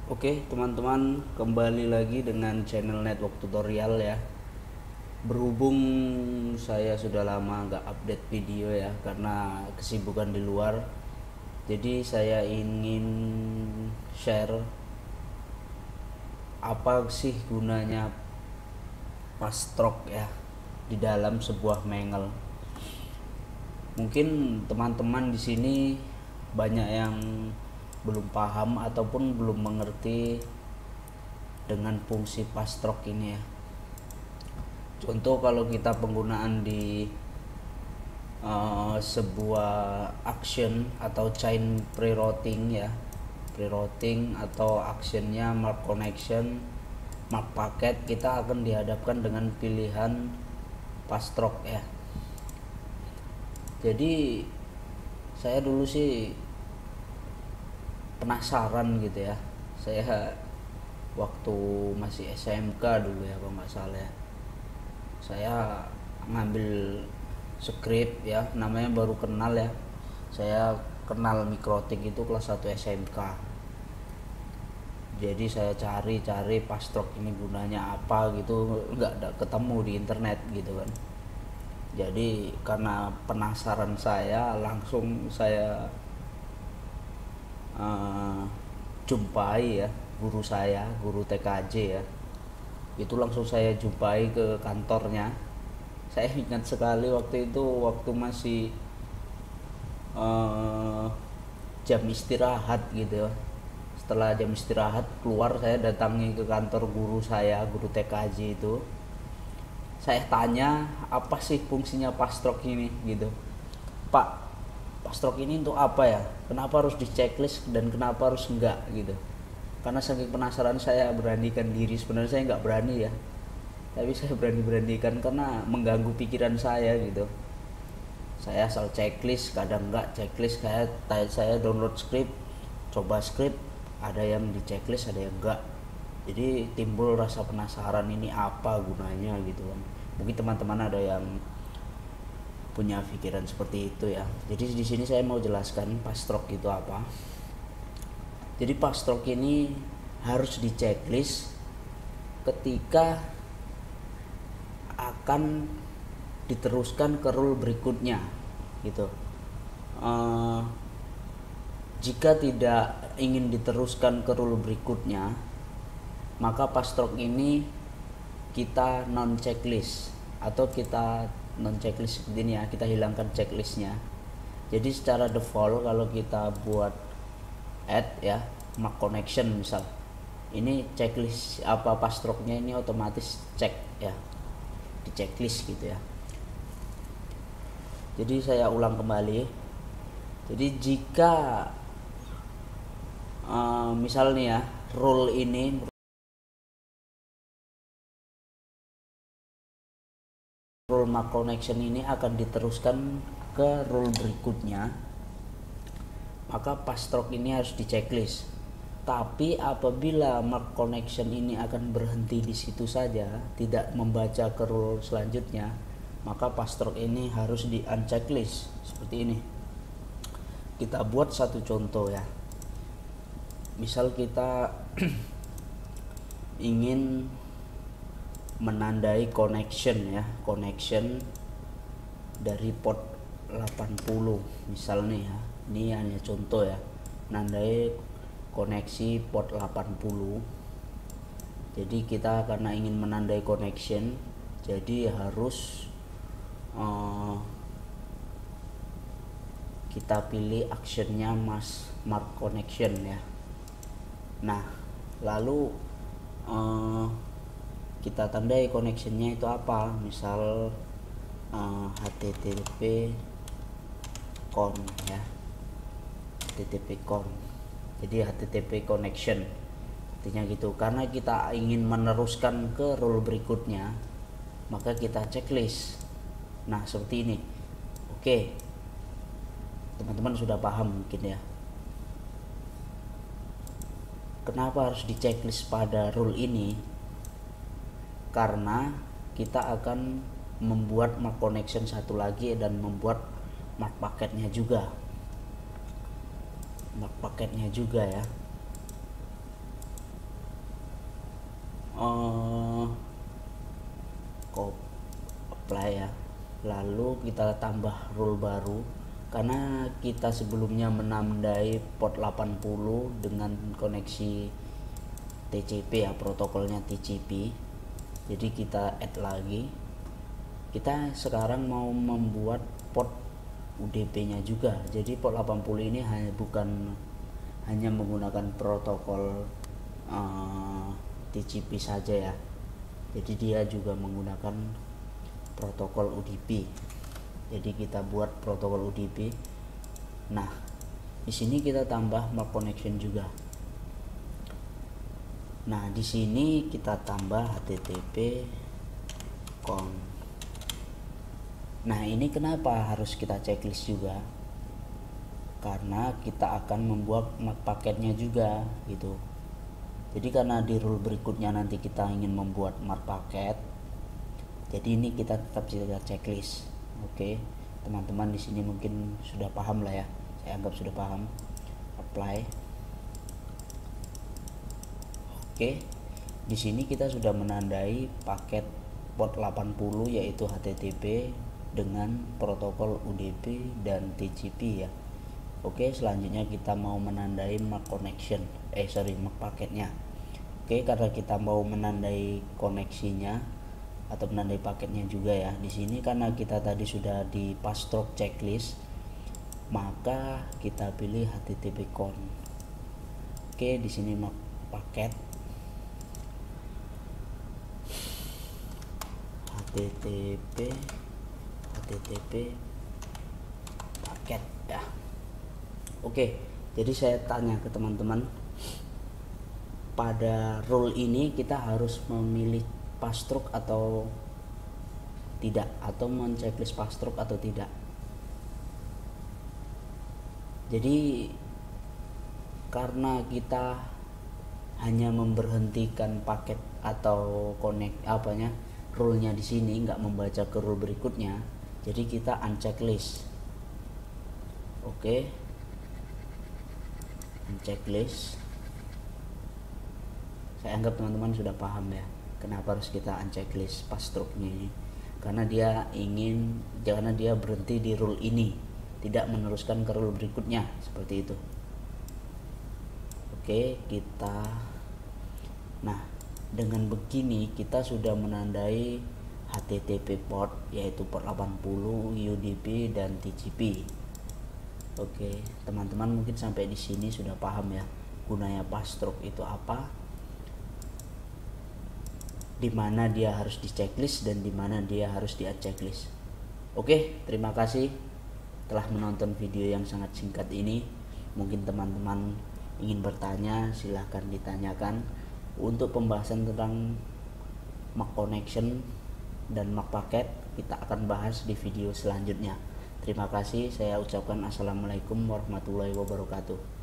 Oke teman-teman, kembali lagi dengan channel Network Tutorial ya. Berhubung saya sudah lama nggak update video ya karena kesibukan di luar, jadi saya ingin share apa sih gunanya fast stroke ya di dalam sebuah mangle. Mungkin teman-teman di sini banyak yang belum paham ataupun belum mengerti dengan fungsi fast stroke ini ya. Contoh kalau kita penggunaan di sebuah action atau chain pre-routing ya, pre-routing atau actionnya mark connection, mark packet, kita akan dihadapkan dengan pilihan fast stroke ya. Jadi saya dulu sih penasaran gitu ya, saya waktu masih SMK dulu ya kalau nggak salah ya, saya ngambil script ya, namanya baru kenal ya, saya kenal mikrotik itu kelas 1 SMK. Jadi saya cari fast stroke ini gunanya apa gitu, nggak ada ketemu di internet gitu kan. Jadi karena penasaran saya, langsung saya jumpai ya guru saya, guru TKJ ya, itu langsung saya jumpai ke kantornya. Saya ingat sekali waktu itu, waktu masih uh, jam istirahat gitu ya. Setelah jam istirahat keluar, saya datangi ke kantor guru saya, guru TKJ itu. Saya tanya apa sih fungsinya fast stroke ini gitu. Pak, fast stroke ini untuk apa ya, kenapa harus di checklist dan kenapa harus enggak gitu. Karena saking penasaran saya beranikan diri, sebenarnya saya nggak berani ya, tapi saya beranikan karena mengganggu pikiran saya gitu. Saya asal checklist, kadang enggak checklist, saya download script, coba script, ada yang di checklist ada yang enggak. Jadi timbul rasa penasaran, ini apa gunanya gitu kan. Mungkin teman-teman ada yang punya pikiran seperti itu ya. Jadi di sini saya mau jelaskan fast stroke itu apa. Jadi fast stroke ini harus di checklist ketika akan diteruskan ke rule berikutnya gitu. Jika tidak ingin diteruskan ke rule berikutnya, maka fast stroke ini kita non checklist, atau kita non checklist seperti ini ya, kita hilangkan checklistnya. Jadi secara default kalau kita buat add ya, mark connection misal, ini checklist apa fast stroke-nya ini otomatis cek ya, di checklist gitu ya. Jadi saya ulang kembali. Jadi jika misal nih ya, rule mark connection ini akan diteruskan ke rule berikutnya, maka fast stroke ini harus di checklist. Tapi apabila mark connection ini akan berhenti di situ saja, tidak membaca ke rule selanjutnya, maka fast stroke ini harus di unchecklist seperti ini. Kita buat satu contoh ya. Misal kita ingin menandai connection ya, connection dari port 80 misal nih ya. Ini hanya contoh ya, menandai koneksi port 80. Jadi kita karena ingin menandai connection, jadi harus kita pilih actionnya mark connection ya. Nah lalu kita tandai connectionnya itu apa, misal HTTP con ya, HTTP con. Jadi HTTP connection artinya gitu. Karena kita ingin meneruskan ke rule berikutnya, maka kita checklist. Nah seperti ini. Oke, teman-teman sudah paham mungkin ya, kenapa harus di checklist pada rule ini. Karena kita akan membuat mark connection satu lagi dan membuat mark paketnya juga, ya. apply ya, lalu kita tambah rule baru karena kita sebelumnya menandai port 80 dengan koneksi TCP ya, protokolnya TCP. Jadi kita add lagi, kita sekarang mau membuat port UDP nya juga. Jadi port 80 ini bukan hanya menggunakan protokol TCP saja ya, jadi dia juga menggunakan protokol UDP. Jadi kita buat protokol UDP. Nah, di sini kita tambah MAC connection juga. Nah, di sini kita tambah HTTP con. Nah, ini kenapa harus kita checklist juga? Karena kita akan membuat MAC paketnya juga gitu. Jadi karena di rule berikutnya nanti kita ingin membuat MAC paket, jadi ini kita tetap checklist. Oke, teman-teman di sini mungkin sudah paham lah ya. Saya anggap sudah paham. Apply. Oke, di sini kita sudah menandai paket port 80 yaitu HTTP dengan protokol UDP dan TCP ya. Oke, selanjutnya kita mau menandai MAC connection, MAC paketnya. Oke, karena kita mau menandai koneksinya atau menandai paketnya juga ya. Di sini karena kita tadi sudah di password checklist, maka kita pilih HTTP con. Oke, di sini MAC paket HTTP paket ya. Oke, jadi saya tanya ke teman-teman, pada rule ini kita harus memilih password atau tidak, atau men-checklist password atau tidak. Jadi karena kita hanya memberhentikan paket atau connect rule-nya di sini, nggak membaca ke rule berikutnya, jadi kita unchecklist. Oke, unchecklist. Saya anggap teman-teman sudah paham ya, kenapa harus kita unchecklist password-nya ini. Karena dia berhenti di rule ini, tidak meneruskan ke rule berikutnya, seperti itu. Oke, nah dengan begini kita sudah menandai HTTP port yaitu port 80, UDP dan TCP. Oke, teman-teman mungkin sampai di sini sudah paham ya gunanya password itu apa, dimana dia harus di checklist dan dimana dia harus di unchecklist. Oke, terima kasih telah menonton video yang sangat singkat ini. Mungkin teman-teman ingin bertanya, silahkan ditanyakan. Untuk pembahasan tentang MAC connection dan MAC paket kita akan bahas di video selanjutnya. Terima kasih, saya ucapkan assalamualaikum warahmatullahi wabarakatuh.